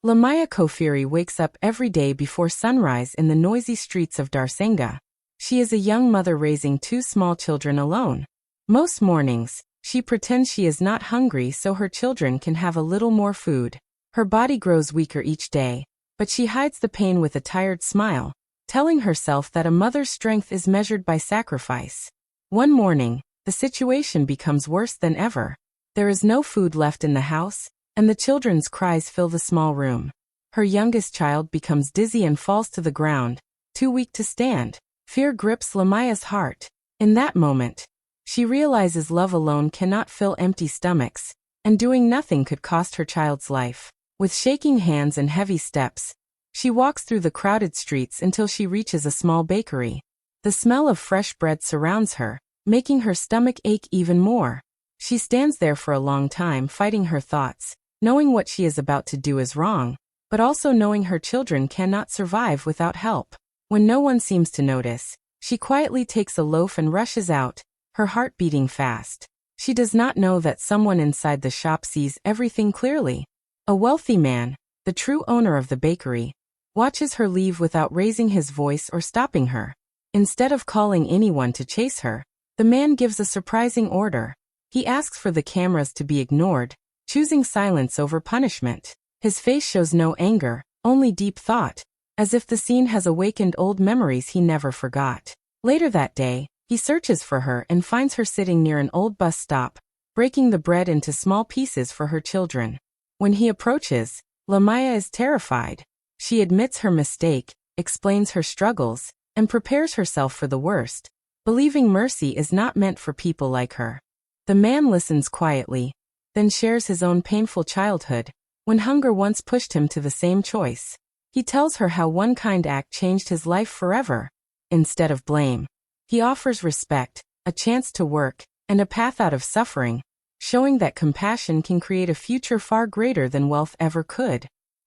Lamaya Kofiri wakes up every day before sunrise in the noisy streets of Darsenga. She is a young mother raising two small children alone. Most mornings, she pretends she is not hungry so her children can have a little more food. Her body grows weaker each day, but she hides the pain with a tired smile, telling herself that a mother's strength is measured by sacrifice. One morning, the situation becomes worse than ever. There is no food left in the house, and the children's cries fill the small room. Her youngest child becomes dizzy and falls to the ground, too weak to stand. Fear grips Lamaya's heart. In that moment, she realizes love alone cannot fill empty stomachs, and doing nothing could cost her child's life. With shaking hands and heavy steps, she walks through the crowded streets until she reaches a small bakery. The smell of fresh bread surrounds her, making her stomach ache even more. She stands there for a long time fighting her thoughts, knowing what she is about to do is wrong, but also knowing her children cannot survive without help. When no one seems to notice, she quietly takes a loaf and rushes out, her heart beating fast. She does not know that someone inside the shop sees everything clearly. A wealthy man, the true owner of the bakery, watches her leave without raising his voice or stopping her. Instead of calling anyone to chase her, the man gives a surprising order. He asks for the cameras to be ignored, choosing silence over punishment. His face shows no anger, only deep thought, as if the scene has awakened old memories he never forgot. Later that day, he searches for her and finds her sitting near an old bus stop, breaking the bread into small pieces for her children. When he approaches, Lamaya is terrified. She admits her mistake, explains her struggles, and prepares herself for the worst, believing mercy is not meant for people like her. The man listens quietly, then shares his own painful childhood, when hunger once pushed him to the same choice. He tells her how one kind act changed his life forever. Instead of blame, he offers respect, a chance to work, and a path out of suffering, showing that compassion can create a future far greater than wealth ever could.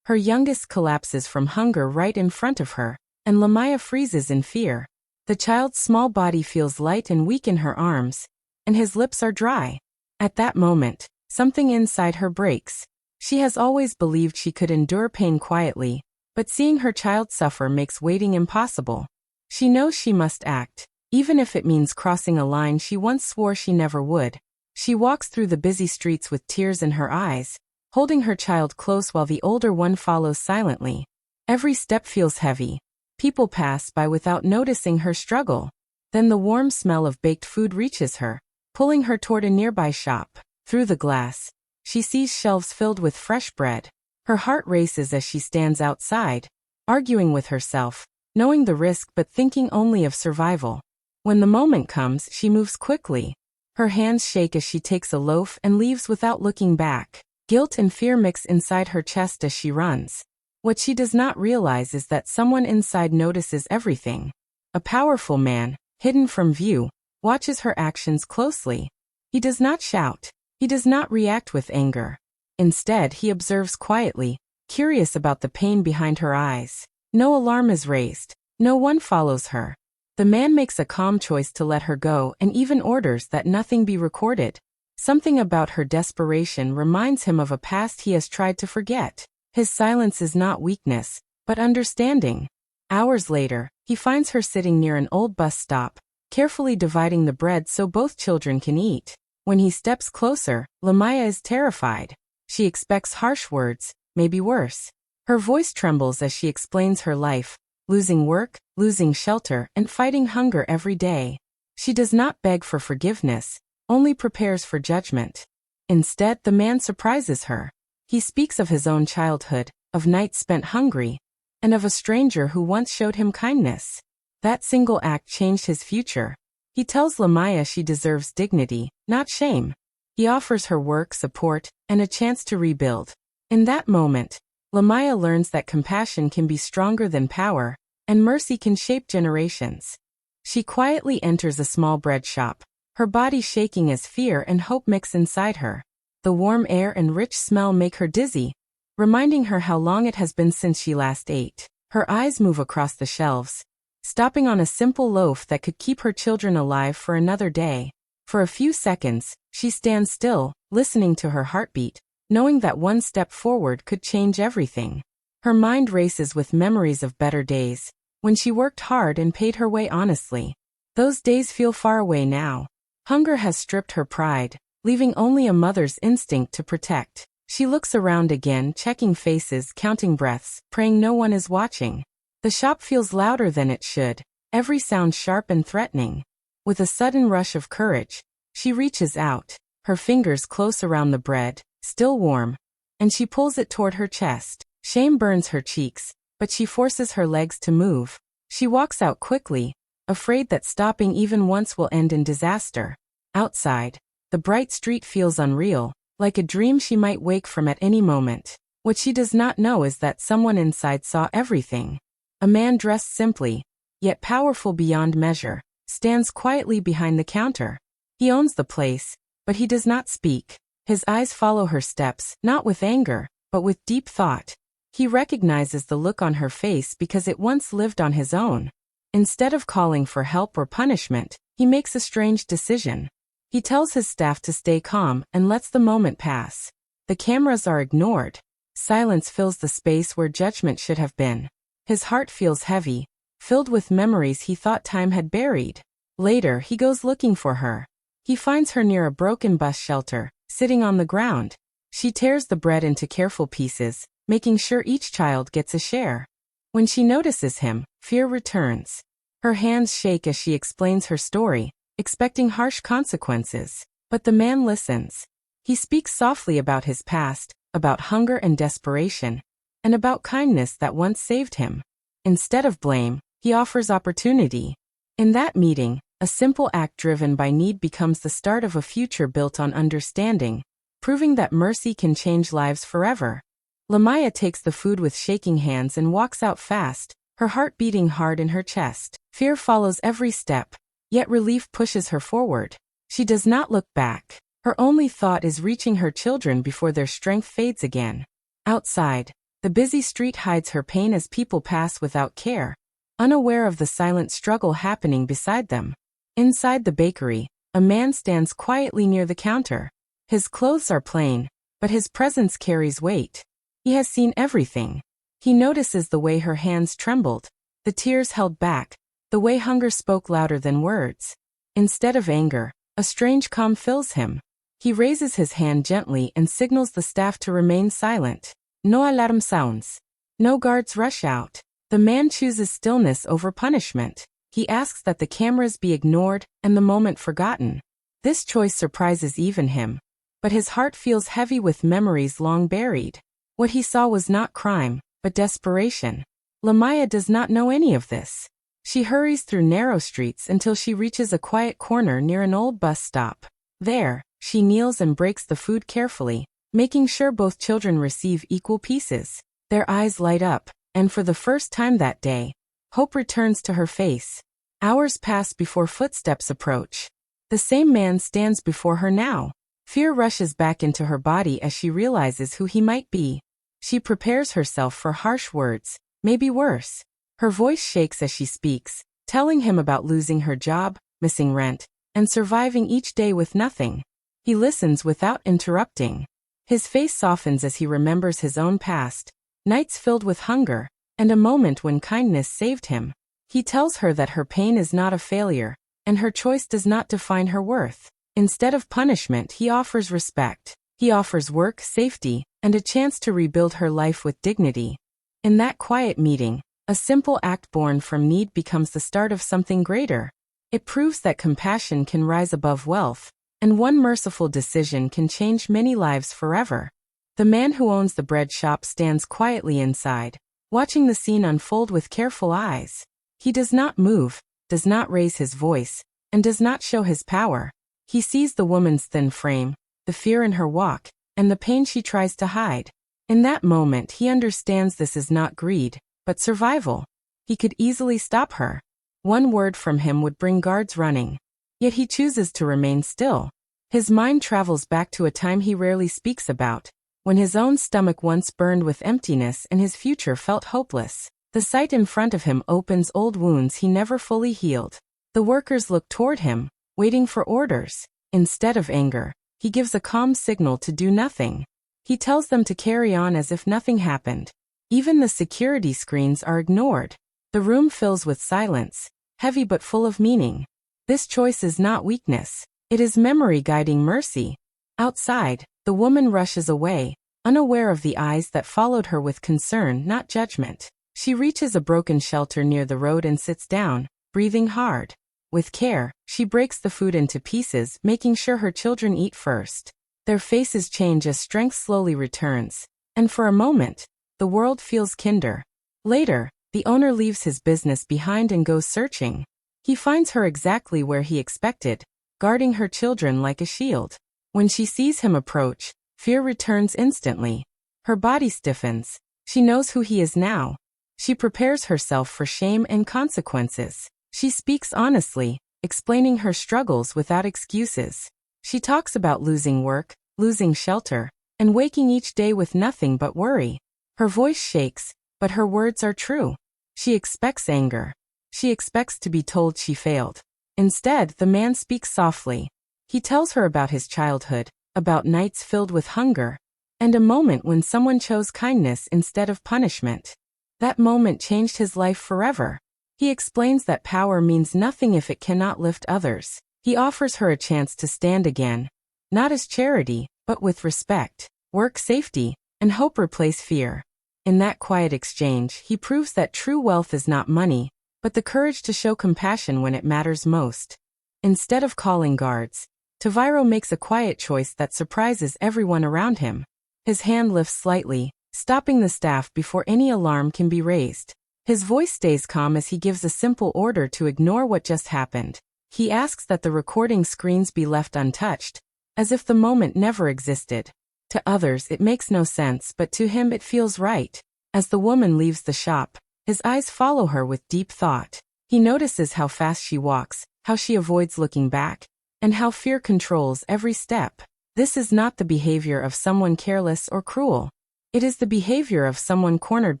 Her youngest collapses from hunger right in front of her, and Lamaya freezes in fear. The child's small body feels light and weak in her arms, and his lips are dry. At that moment, something inside her breaks. She has always believed she could endure pain quietly, but seeing her child suffer makes waiting impossible. She knows she must act, even if it means crossing a line she once swore she never would. She walks through the busy streets with tears in her eyes, holding her child close while the older one follows silently. Every step feels heavy. People pass by without noticing her struggle. Then the warm smell of baked food reaches her, pulling her toward a nearby shop. Through the glass, she sees shelves filled with fresh bread. Her heart races as she stands outside, arguing with herself, knowing the risk but thinking only of survival. When the moment comes, she moves quickly. Her hands shake as she takes a loaf and leaves without looking back. Guilt and fear mix inside her chest as she runs. What she does not realize is that someone inside notices everything. A powerful man, hidden from view, watches her actions closely. He does not shout. He does not react with anger. Instead, he observes quietly, curious about the pain behind her eyes. No alarm is raised. No one follows her. The man makes a calm choice to let her go and even orders that nothing be recorded. Something about her desperation reminds him of a past he has tried to forget. His silence is not weakness, but understanding. Hours later, he finds her sitting near an old bus stop, carefully dividing the bread so both children can eat. When he steps closer, Lamaya is terrified. She expects harsh words, maybe worse. Her voice trembles as she explains her life, losing work, losing shelter, and fighting hunger every day. She does not beg for forgiveness, only prepares for judgment. Instead, the man surprises her. He speaks of his own childhood, of nights spent hungry, and of a stranger who once showed him kindness. That single act changed his future. He tells Lamaya she deserves dignity, not shame. He offers her work, support, and a chance to rebuild. In that moment, Lamaya learns that compassion can be stronger than power, and mercy can shape generations. She quietly enters a small bread shop, her body shaking as fear and hope mix inside her. The warm air and rich smell make her dizzy, reminding her how long it has been since she last ate. Her eyes move across the shelves, stopping on a simple loaf that could keep her children alive for another day. For a few seconds, she stands still, listening to her heartbeat, knowing that one step forward could change everything. Her mind races with memories of better days, when she worked hard and paid her way honestly. Those days feel far away now. Hunger has stripped her pride, leaving only a mother's instinct to protect. She looks around again, checking faces, counting breaths, praying no one is watching. The shop feels louder than it should, every sound sharp and threatening. With a sudden rush of courage, she reaches out, her fingers close around the bread, still warm, and she pulls it toward her chest. Shame burns her cheeks, but she forces her legs to move. She walks out quickly, afraid that stopping even once will end in disaster. Outside, the bright street feels unreal, like a dream she might wake from at any moment. What she does not know is that someone inside saw everything. A man dressed simply, yet powerful beyond measure, stands quietly behind the counter. He owns the place, but he does not speak. His eyes follow her steps, not with anger, but with deep thought. He recognizes the look on her face because it once lived on his own. Instead of calling for help or punishment, he makes a strange decision. He tells his staff to stay calm and lets the moment pass. The cameras are ignored. Silence fills the space where judgment should have been. His heart feels heavy, filled with memories he thought time had buried. Later, he goes looking for her. He finds her near a broken bus shelter, sitting on the ground. She tears the bread into careful pieces, making sure each child gets a share. When she notices him, fear returns. Her hands shake as she explains her story, expecting harsh consequences. But the man listens. He speaks softly about his past, about hunger and desperation, and about kindness that once saved him. Instead of blame, he offers opportunity. In that meeting, a simple act driven by need becomes the start of a future built on understanding, proving that mercy can change lives forever. Lamaya takes the food with shaking hands and walks out fast, her heart beating hard in her chest. Fear follows every step, yet relief pushes her forward. She does not look back. Her only thought is reaching her children before their strength fades again. Outside, the busy street hides her pain as people pass without care, unaware of the silent struggle happening beside them. Inside the bakery, a man stands quietly near the counter. His clothes are plain, but his presence carries weight. He has seen everything. He notices the way her hands trembled, the tears held back, the way hunger spoke louder than words. Instead of anger, a strange calm fills him. He raises his hand gently and signals the staff to remain silent. No alarm sounds. No guards rush out. The man chooses stillness over punishment. He asks that the cameras be ignored and the moment forgotten. This choice surprises even him. But his heart feels heavy with memories long buried. What he saw was not crime, but desperation. Lamaya does not know any of this. She hurries through narrow streets until she reaches a quiet corner near an old bus stop. There, she kneels and breaks the food carefully, making sure both children receive equal pieces. Their eyes light up, and for the first time that day, hope returns to her face. Hours pass before footsteps approach. The same man stands before her now. Fear rushes back into her body as she realizes who he might be. She prepares herself for harsh words, maybe worse. Her voice shakes as she speaks, telling him about losing her job, missing rent, and surviving each day with nothing. He listens without interrupting. His face softens as he remembers his own past, nights filled with hunger, and a moment when kindness saved him. He tells her that her pain is not a failure, and her choice does not define her worth. Instead of punishment, he offers respect. He offers work, safety, and a chance to rebuild her life with dignity. In that quiet meeting, a simple act born from need becomes the start of something greater. It proves that compassion can rise above wealth, and one merciful decision can change many lives forever. The man who owns the bread shop stands quietly inside, watching the scene unfold with careful eyes. He does not move, does not raise his voice, and does not show his power. He sees the woman's thin frame, the fear in her walk, and the pain she tries to hide. In that moment, he understands this is not greed, but survival. He could easily stop her. One word from him would bring guards running. Yet he chooses to remain still. His mind travels back to a time he rarely speaks about, when his own stomach once burned with emptiness and his future felt hopeless. The sight in front of him opens old wounds he never fully healed. The workers look toward him, waiting for orders. Instead of anger, he gives a calm signal to do nothing. He tells them to carry on as if nothing happened. Even the security screens are ignored. The room fills with silence, heavy but full of meaning. This choice is not weakness. It is memory guiding mercy. Outside, the woman rushes away, unaware of the eyes that followed her with concern, not judgment. She reaches a broken shelter near the road and sits down, breathing hard. With care, she breaks the food into pieces, making sure her children eat first. Their faces change as strength slowly returns, and for a moment, the world feels kinder. Later, the owner leaves his business behind and goes searching. He finds her exactly where he expected, guarding her children like a shield. When she sees him approach, fear returns instantly. Her body stiffens. She knows who he is now. She prepares herself for shame and consequences. She speaks honestly, explaining her struggles without excuses. She talks about losing work, losing shelter, and waking each day with nothing but worry. Her voice shakes, but her words are true. She expects anger. She expects to be told she failed. Instead, the man speaks softly. He tells her about his childhood, about nights filled with hunger, and a moment when someone chose kindness instead of punishment. That moment changed his life forever. He explains that power means nothing if it cannot lift others. He offers her a chance to stand again, not as charity, but with respect. Work, safety, and hope replace fear. In that quiet exchange, he proves that true wealth is not money, but the courage to show compassion when it matters most. Instead of calling guards, Taviro makes a quiet choice that surprises everyone around him. His hand lifts slightly, stopping the staff before any alarm can be raised. His voice stays calm as he gives a simple order to ignore what just happened. He asks that the recording screens be left untouched, as if the moment never existed. To others it makes no sense, but to him it feels right. As the woman leaves the shop, his eyes follow her with deep thought. He notices how fast she walks, how she avoids looking back, and how fear controls every step. This is not the behavior of someone careless or cruel. It is the behavior of someone cornered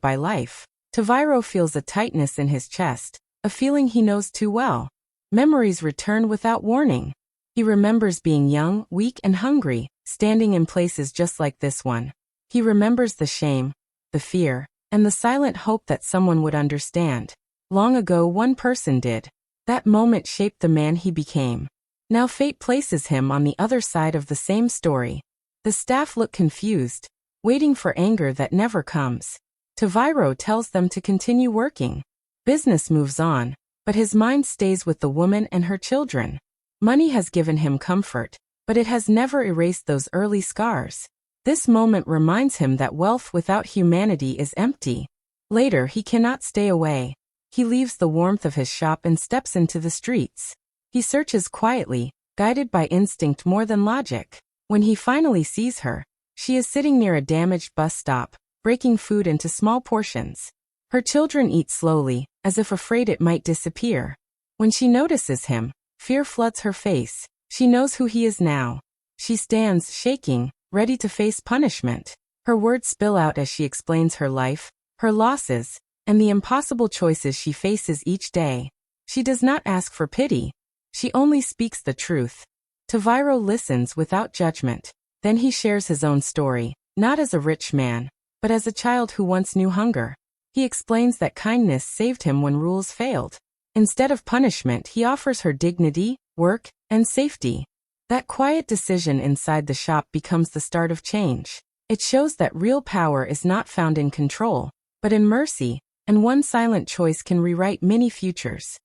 by life. Taviro feels a tightness in his chest, a feeling he knows too well. Memories return without warning. He remembers being young, weak, and hungry, standing in places just like this one. He remembers the shame, the fear, and the silent hope that someone would understand. Long ago, one person did. That moment shaped the man he became. Now fate places him on the other side of the same story. The staff look confused, waiting for anger that never comes. Taviro tells them to continue working. Business moves on, but his mind stays with the woman and her children. Money has given him comfort, but it has never erased those early scars. This moment reminds him that wealth without humanity is empty. Later, he cannot stay away. He leaves the warmth of his shop and steps into the streets. He searches quietly, guided by instinct more than logic. When he finally sees her, she is sitting near a damaged bus stop, breaking food into small portions. Her children eat slowly, as if afraid it might disappear. When she notices him, fear floods her face. She knows who he is now. She stands, shaking, ready to face punishment. Her words spill out as she explains her life, her losses, and the impossible choices she faces each day. She does not ask for pity. She only speaks the truth. Taviro listens without judgment. Then he shares his own story, not as a rich man, but as a child who once knew hunger. He explains that kindness saved him when rules failed. Instead of punishment, he offers her dignity, work, and safety. That quiet decision inside the shop becomes the start of change. It shows that real power is not found in control, but in mercy, and one silent choice can rewrite many futures.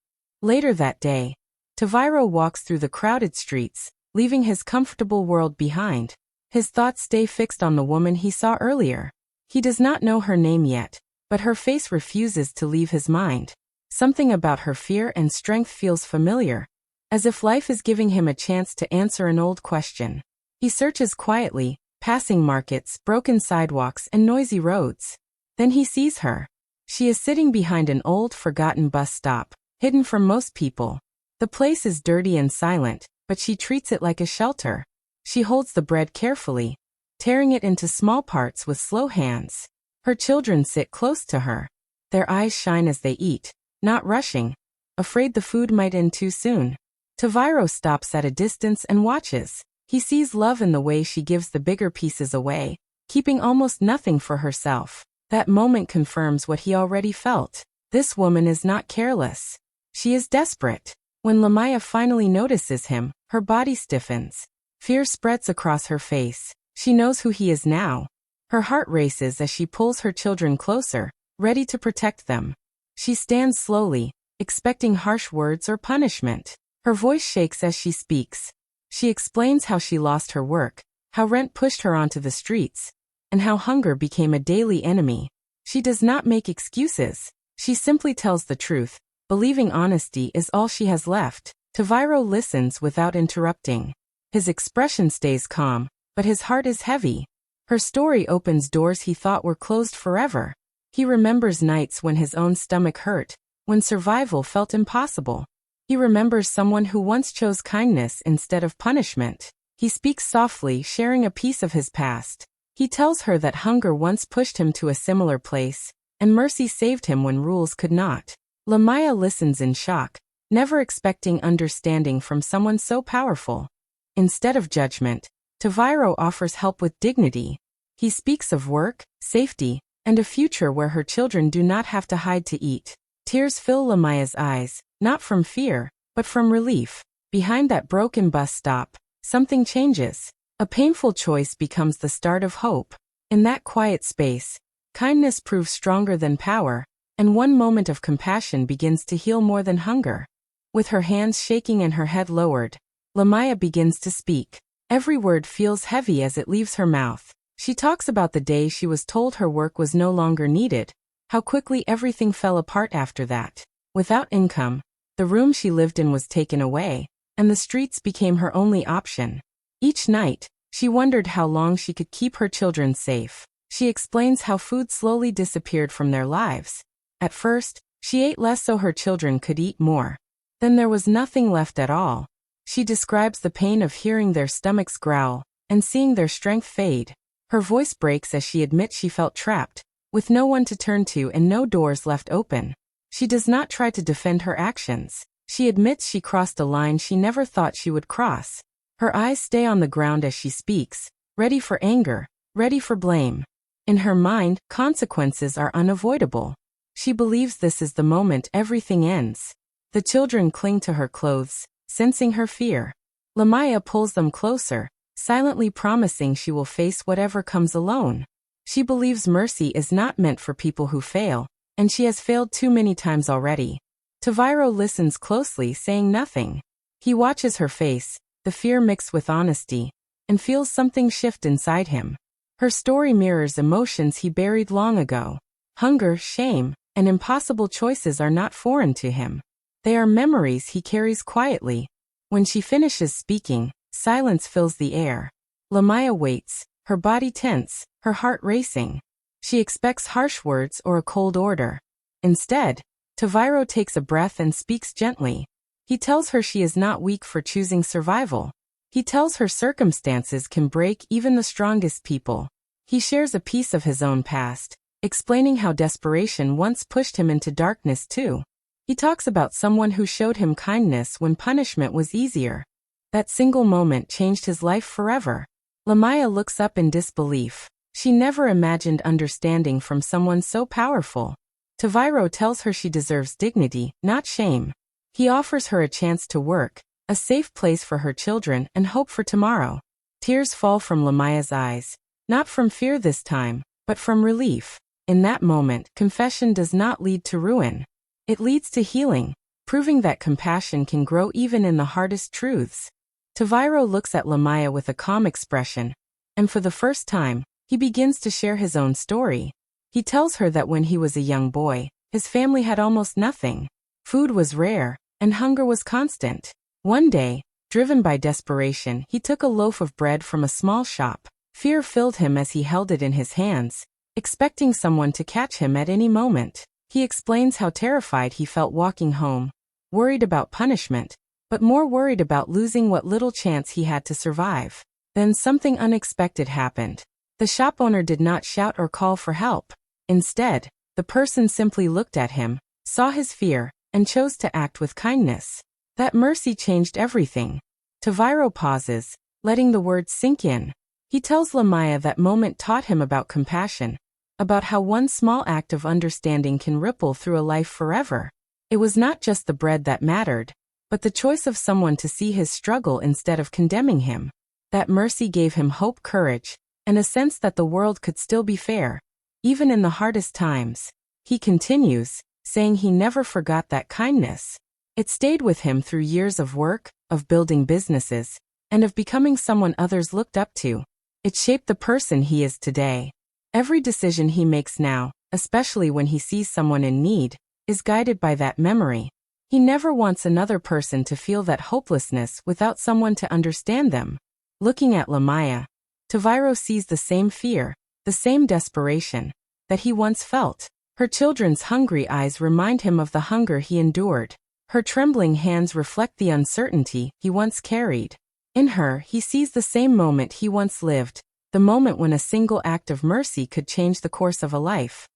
Later that day, Taviro walks through the crowded streets, leaving his comfortable world behind. His thoughts stay fixed on the woman he saw earlier. He does not know her name yet, but her face refuses to leave his mind. Something about her fear and strength feels familiar, as if life is giving him a chance to answer an old question. He searches quietly, passing markets, broken sidewalks, and noisy roads. Then he sees her. She is sitting behind an old, forgotten bus stop, hidden from most people. The place is dirty and silent, but she treats it like a shelter. She holds the bread carefully, tearing it into small parts with slow hands. Her children sit close to her. Their eyes shine as they eat, not rushing, afraid the food might end too soon. Taviro stops at a distance and watches. He sees love in the way she gives the bigger pieces away, keeping almost nothing for herself. That moment confirms what he already felt. This woman is not careless. She is desperate. When Lamaya finally notices him, her body stiffens. Fear spreads across her face. She knows who he is now. Her heart races as she pulls her children closer, ready to protect them. She stands slowly, expecting harsh words or punishment. Her voice shakes as she speaks. She explains how she lost her work, how rent pushed her onto the streets, and how hunger became a daily enemy. She does not make excuses. She simply tells the truth, believing honesty is all she has left. Taviro listens without interrupting. His expression stays calm, but his heart is heavy. Her story opens doors he thought were closed forever. He remembers nights when his own stomach hurt, when survival felt impossible. He remembers someone who once chose kindness instead of punishment. He speaks softly, sharing a piece of his past. He tells her that hunger once pushed him to a similar place, and mercy saved him when rules could not. Lamaya listens in shock, never expecting understanding from someone so powerful. Instead of judgment, Taviro offers help with dignity. He speaks of work, safety, and a future where her children do not have to hide to eat. Tears fill Lamaya's eyes, not from fear, but from relief. Behind that broken bus stop, something changes. A painful choice becomes the start of hope. In that quiet space, kindness proves stronger than power, and one moment of compassion begins to heal more than hunger. With her hands shaking and her head lowered, Lamaya begins to speak. Every word feels heavy as it leaves her mouth. She talks about the day she was told her work was no longer needed, how quickly everything fell apart after that. Without income, the room she lived in was taken away, and the streets became her only option. Each night, she wondered how long she could keep her children safe. She explains how food slowly disappeared from their lives. At first, she ate less so her children could eat more. Then there was nothing left at all. She describes the pain of hearing their stomachs growl and seeing their strength fade. Her voice breaks as she admits she felt trapped, with no one to turn to and no doors left open. She does not try to defend her actions. She admits she crossed a line she never thought she would cross. Her eyes stay on the ground as she speaks, ready for anger, ready for blame. In her mind, consequences are unavoidable. She believes this is the moment everything ends. The children cling to her clothes, sensing her fear. Lamaya pulls them closer, silently promising she will face whatever comes alone. She believes mercy is not meant for people who fail, and she has failed too many times already. Taviro listens closely, saying nothing. He watches her face, the fear mixed with honesty, and feels something shift inside him. Her story mirrors emotions he buried long ago. Hunger, shame, and impossible choices are not foreign to him. They are memories he carries quietly. When she finishes speaking, silence fills the air. Lamaya waits, her body tense, her heart racing. She expects harsh words or a cold order. Instead, Taviro takes a breath and speaks gently. He tells her she is not weak for choosing survival. He tells her circumstances can break even the strongest people. He shares a piece of his own past, explaining how desperation once pushed him into darkness too. He talks about someone who showed him kindness when punishment was easier. That single moment changed his life forever. Lamaya looks up in disbelief. She never imagined understanding from someone so powerful. Taviro tells her she deserves dignity, not shame. He offers her a chance to work, a safe place for her children, and hope for tomorrow. Tears fall from Lamaya's eyes, not from fear this time, but from relief. In that moment, confession does not lead to ruin. It leads to healing, proving that compassion can grow even in the hardest truths. Taviro looks at Lamaya with a calm expression, and for the first time, he begins to share his own story. He tells her that when he was a young boy, his family had almost nothing. Food was rare, and hunger was constant. One day, driven by desperation, he took a loaf of bread from a small shop. Fear filled him as he held it in his hands, expecting someone to catch him at any moment. He explains how terrified he felt walking home, worried about punishment, but more worried about losing what little chance he had to survive. Then something unexpected happened. The shop owner did not shout or call for help. Instead, the person simply looked at him, saw his fear, and chose to act with kindness. That mercy changed everything. Taviro pauses, letting the words sink in. He tells Lamaya that moment taught him about compassion, about how one small act of understanding can ripple through a life forever. It was not just the bread that mattered, but the choice of someone to see his struggle instead of condemning him. That mercy gave him hope, courage, and a sense that the world could still be fair, even in the hardest times. He continues, saying he never forgot that kindness. It stayed with him through years of work, of building businesses, and of becoming someone others looked up to. It shaped the person he is today. Every decision he makes now, especially when he sees someone in need, is guided by that memory. He never wants another person to feel that hopelessness without someone to understand them. Looking at Lamaya, Tavairo sees the same fear, the same desperation, that he once felt. Her children's hungry eyes remind him of the hunger he endured. Her trembling hands reflect the uncertainty he once carried. In her, he sees the same moment he once lived, the moment when a single act of mercy could change the course of a life.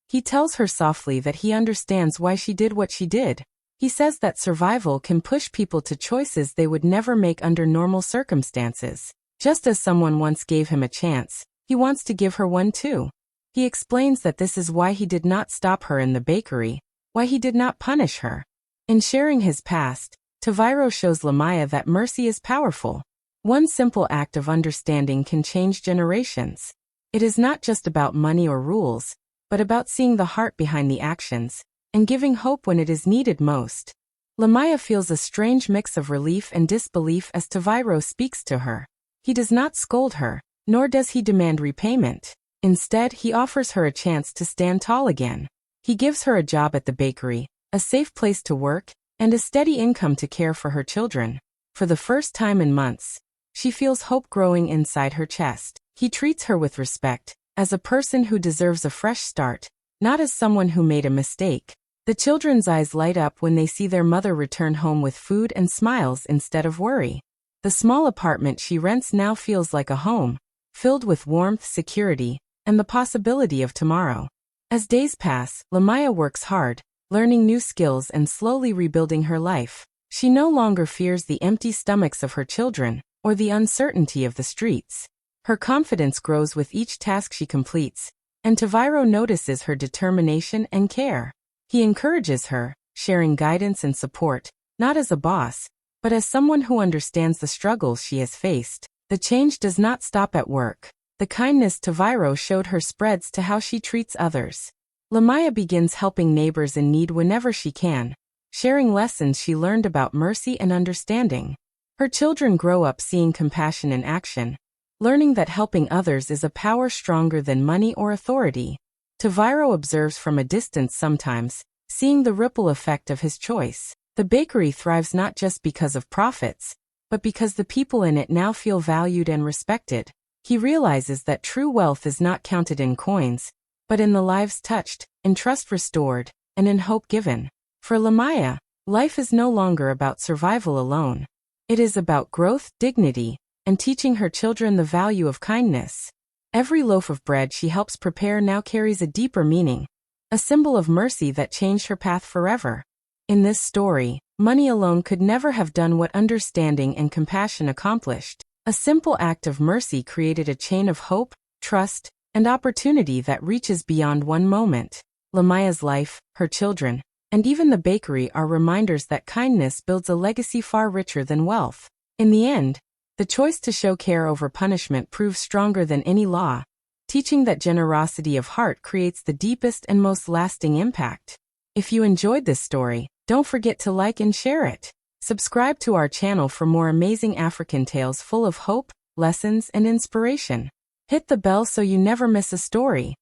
He tells her softly that he understands why she did what she did. He says that survival can push people to choices they would never make under normal circumstances. Just as someone once gave him a chance, he wants to give her one too. He explains that this is why he did not stop her in the bakery, why he did not punish her. In sharing his past, Tavairo shows Lamaya that mercy is powerful. One simple act of understanding can change generations. It is not just about money or rules, but about seeing the heart behind the actions, and giving hope when it is needed most. Lamaya feels a strange mix of relief and disbelief as Tavairo speaks to her. He does not scold her, nor does he demand repayment. Instead, he offers her a chance to stand tall again. He gives her a job at the bakery, a safe place to work, and a steady income to care for her children. For the first time in months, she feels hope growing inside her chest. He treats her with respect, as a person who deserves a fresh start, not as someone who made a mistake. The children's eyes light up when they see their mother return home with food and smiles instead of worry. The small apartment she rents now feels like a home, filled with warmth, security, and the possibility of tomorrow. As days pass, Lamaya works hard, learning new skills and slowly rebuilding her life. She no longer fears the empty stomachs of her children, or the uncertainty of the streets. Her confidence grows with each task she completes, and Tavairo notices her determination and care. He encourages her, sharing guidance and support, not as a boss, but as someone who understands the struggles she has faced. The change does not stop at work. The kindness Tavairo showed her spreads to how she treats others. Lamaya begins helping neighbors in need whenever she can, sharing lessons she learned about mercy and understanding. Her children grow up seeing compassion in action, learning that helping others is a power stronger than money or authority. Tavairo observes from a distance sometimes, seeing the ripple effect of his choice. The bakery thrives not just because of profits, but because the people in it now feel valued and respected. He realizes that true wealth is not counted in coins, but in the lives touched, in trust restored, and in hope given. For Lamaya, life is no longer about survival alone. It is about growth, dignity, and teaching her children the value of kindness. Every loaf of bread she helps prepare now carries a deeper meaning, a symbol of mercy that changed her path forever. In this story, money alone could never have done what understanding and compassion accomplished. A simple act of mercy created a chain of hope, trust, and opportunity that reaches beyond one moment. Lamaya's life, her children, and even the bakery are reminders that kindness builds a legacy far richer than wealth. In the end, the choice to show care over punishment proves stronger than any law, teaching that generosity of heart creates the deepest and most lasting impact. If you enjoyed this story, don't forget to like and share it. Subscribe to our channel for more amazing African tales full of hope, lessons, and inspiration. Hit the bell so you never miss a story.